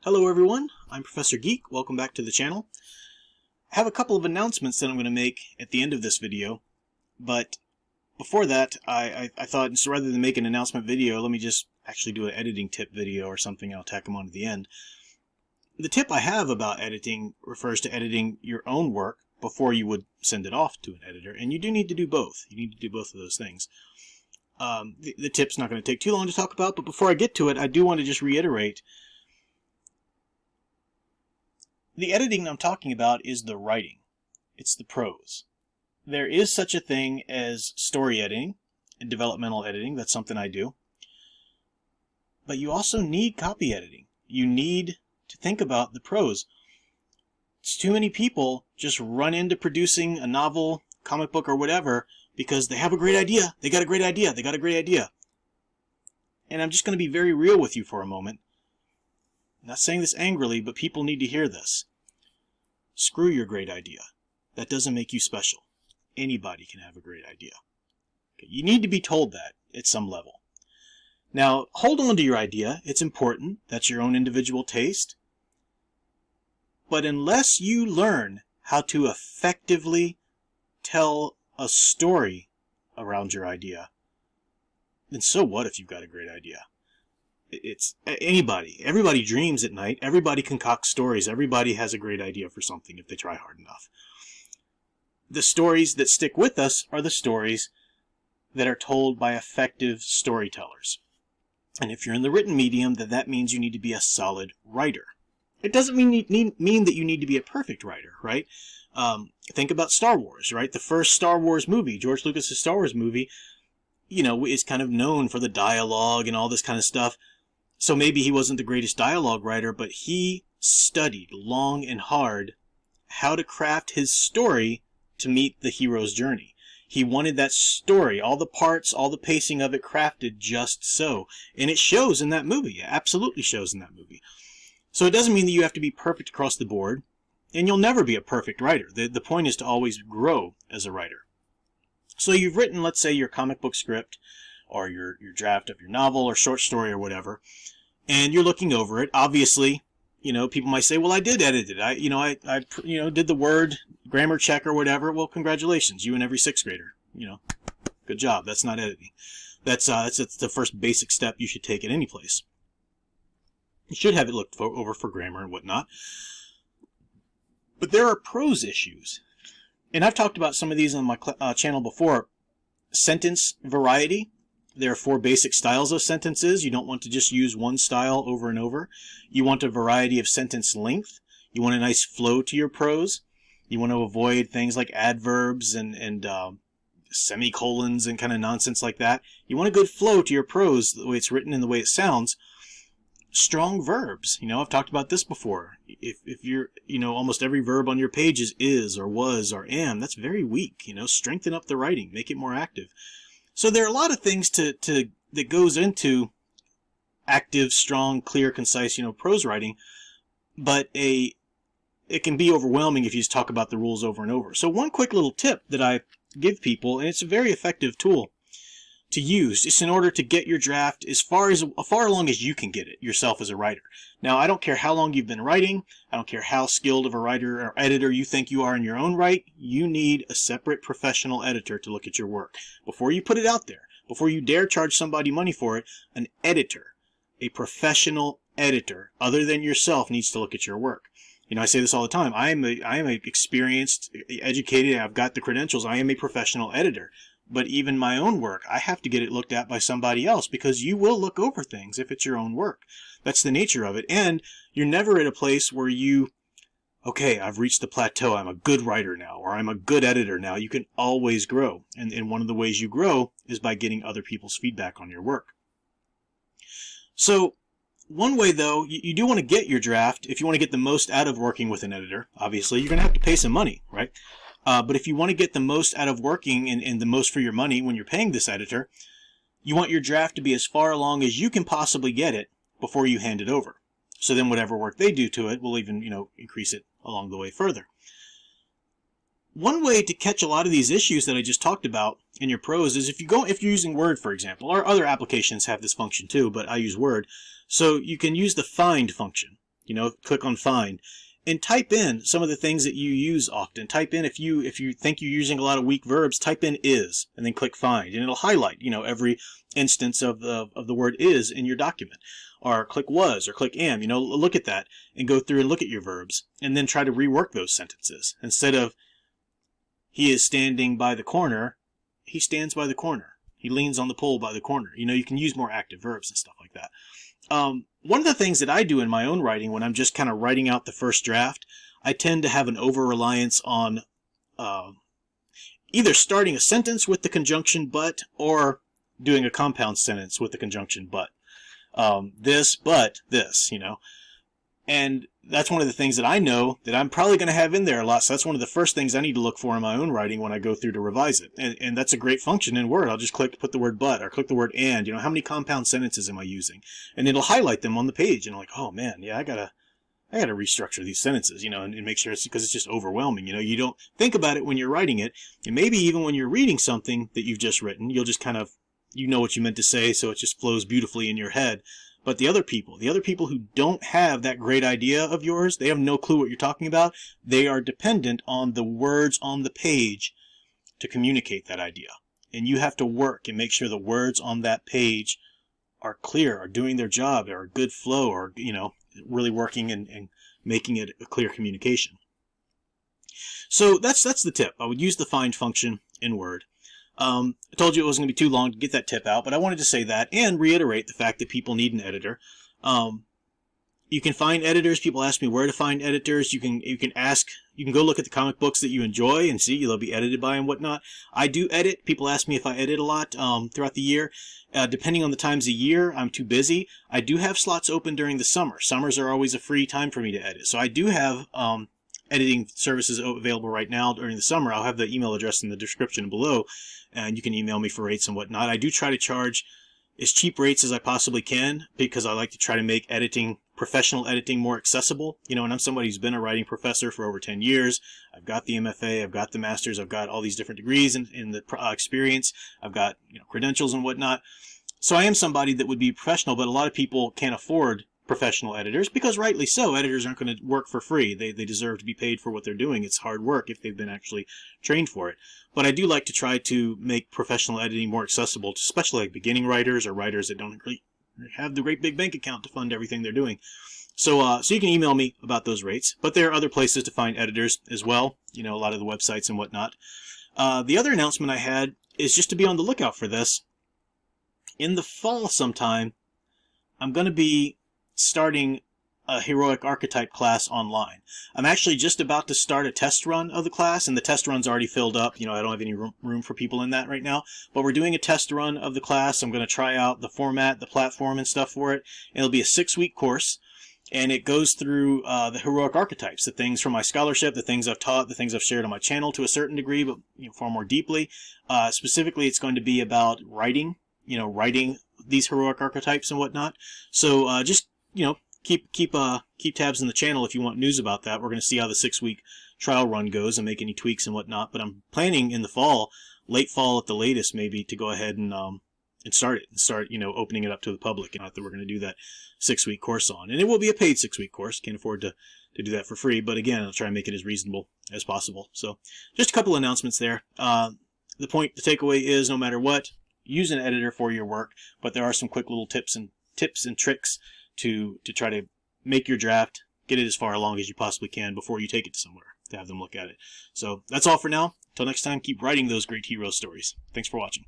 Hello everyone, I'm Professor Geek. Welcome back to the channel. I have a couple of announcements that I'm going to make at the end of this video, but before that, I thought, so rather than make an announcement video, let me just actually do an editing tip video or something, and I'll tack them on at the end. The tip I have about editing refers to editing your own work before you would send it off to an editor, and you do need to do both. You need to do both of those things. The tip's not going to take too long to talk about, but before I get to it, I do want to just reiterate the editing I'm talking about is the writing. It's the prose. There is such a thing as story editing and developmental editing. That's something I do. But you also need copy editing. You need to think about the prose. It's too many people just run into producing a novel, comic book, or whatever because they have a great idea. They got a great idea. They got a great idea. And I'm just going to be very real with you for a moment. I'm not saying this angrily, but people need to hear this. Screw your great idea. That doesn't make you special. Anybody can have a great idea. Okay, you need to be told that at some level. Now, hold on to your idea. It's important. That's your own individual taste. But unless you learn how to effectively tell a story around your idea, then so what if you've got a great idea? It's anybody. Everybody dreams at night. Everybody concocts stories. Everybody has a great idea for something if they try hard enough. The stories that stick with us are the stories that are told by effective storytellers. And if you're in the written medium, then that means you need to be a solid writer. It doesn't mean that you need to be a perfect writer, right? Think about Star Wars, right? The first Star Wars movie, George Lucas's Star Wars movie, is kind of known for the dialogue and all this kind of stuff. So maybe he wasn't the greatest dialogue writer, but he studied long and hard how to craft his story to meet the hero's journey. He wanted that story, all the parts, all the pacing of it crafted just so. And it shows in that movie. It absolutely shows in that movie. So it doesn't mean that you have to be perfect across the board, and you'll never be a perfect writer. The point is to always grow as a writer. So you've written, let's say, your comic book script, or your draft of your novel or short story or whatever, and you're looking over it. Obviously, people might say, well, I did edit it. I did the word grammar check or whatever. Well, congratulations, you and every sixth grader. Good job. That's not editing. That's the first basic step you should take at any place. You should have it looked over for grammar and whatnot. But there are prose issues. And I've talked about some of these on my channel before. Sentence variety. There are 4 basic styles of sentences. You don't want to just use one style over and over. You want a variety of sentence length. You want a nice flow to your prose. You want to avoid things like adverbs and semicolons and kind of nonsense like that. You want a good flow to your prose, the way it's written and the way it sounds. Strong verbs. I've talked about this before. If you're, almost every verb on your page is or was or am, that's very weak. Strengthen up the writing, make it more active. So there are a lot of things that goes into active, strong, clear, concise, prose writing, but it can be overwhelming if you just talk about the rules over and over. So one quick little tip that I give people, and it's a very effective tool to use, just in order to get your draft as far along as you can get it yourself as a writer. Now, I don't care how long you've been writing. I don't care how skilled of a writer or editor you think you are in your own right. You need a separate professional editor to look at your work. Before you put it out there, before you dare charge somebody money for it, an editor, a professional editor, other than yourself, needs to look at your work. I say this all the time. I am a experienced, educated, I've got the credentials. I am a professional editor. But even my own work, I have to get it looked at by somebody else, because you will look over things if it's your own work. That's the nature of it. And you're never at a place where okay, I've reached the plateau. I'm a good writer now, or I'm a good editor now. You can always grow. And one of the ways you grow is by getting other people's feedback on your work. So one way, though, you do want to get your draft. If you want to get the most out of working with an editor, obviously, you're going to have to pay some money, right? But if you want to get the most out of working and the most for your money when you're paying this editor, you want your draft to be as far along as you can possibly get it before you hand it over. So then whatever work they do to it will even, increase it along the way further. One way to catch a lot of these issues that I just talked about in your prose is if you're using Word, for example, or other applications have this function too, but I use Word. So you can use the find function. click on find, and type in some of the things that you use often. Type in, if you think you're using a lot of weak verbs, type in is, and then click find, and it'll highlight, every instance of the word is in your document. Or click was, or click am, look at that and go through and look at your verbs, and then try to rework those sentences. Instead of he is standing by the corner, he stands by the corner. He leans on the pole by the corner. You can use more active verbs and stuff like that. One of the things that I do in my own writing when I'm just kind of writing out the first draft, I tend to have an over-reliance on either starting a sentence with the conjunction but, or doing a compound sentence with the conjunction but. This, but this, And that's one of the things that I know that I'm probably going to have in there a lot. So that's one of the first things I need to look for in my own writing when I go through to revise it. And that's a great function in Word. I'll just put the word but, or click the word and. How many compound sentences am I using? And it'll highlight them on the page. And I'm like, oh man, yeah, I gotta restructure these sentences, and make sure because it's just overwhelming. You don't think about it when you're writing it. And maybe even when you're reading something that you've just written, you'll just kind of, what you meant to say, so it just flows beautifully in your head. But the other people who don't have that great idea of yours, they have no clue what you're talking about. They are dependent on the words on the page to communicate that idea. And you have to work and make sure the words on that page are clear, are doing their job, are a good flow, or, really working and making it a clear communication. So that's the tip. I would use the find function in Word. I told you it wasn't going to be too long to get that tip out, but I wanted to say that and reiterate the fact that people need an editor. You can find editors. People ask me where to find editors. You can go look at the comic books that you enjoy and see they'll be edited by and whatnot. I do edit. People ask me if I edit a lot throughout the year. Depending on the times of year, I'm too busy. I do have slots open during the summer. Summers are always a free time for me to edit. So I do have editing services available right now during the summer. I'll have the email address in the description below, and you can email me for rates and whatnot. I do try to charge as cheap rates as I possibly can because I like to try to make professional editing more accessible. And I'm somebody who's been a writing professor for over 10 years. I've got the MFA, I've got the master's, I've got all these different degrees in the experience. I've got credentials and whatnot. So I am somebody that would be professional, but a lot of people can't afford professional editors because rightly so. Editors aren't going to work for free. They deserve to be paid for what they're doing. It's hard work if they've been actually trained for it. But I do like to try to make professional editing more accessible to especially like beginning writers or writers that don't really have the great big bank account to fund everything they're doing. So you can email me about those rates, but there are other places to find editors as well. A lot of the websites and whatnot. The other announcement I had is just to be on the lookout for this. In the fall sometime, I'm going to be starting a heroic archetype class online. I'm actually just about to start a test run of the class, and the test run's already filled up. I don't have any room for people in that right now, but we're doing a test run of the class. I'm going to try out the format, the platform and stuff for it. And it'll be a 6-week course, and it goes through the heroic archetypes, the things from my scholarship, the things I've taught, the things I've shared on my channel to a certain degree, but far more deeply. Specifically, it's going to be about writing, writing these heroic archetypes and whatnot. So just keep tabs in the channel if you want news about that. We're going to see how the 6-week trial run goes and make any tweaks and whatnot. But I'm planning in the fall, late fall at the latest, maybe to go ahead and start opening it up to the public. And that we're going to do that 6-week course on, and it will be a paid 6-week course. Can't afford to do that for free, but again, I'll try and make it as reasonable as possible. So just a couple announcements there. The takeaway is no matter what, use an editor for your work, but there are some quick little tips and tricks to try to make your draft, get it as far along as you possibly can before you take it to somewhere to have them look at it. So that's all for now. Until next time, keep writing those great hero stories. Thanks for watching.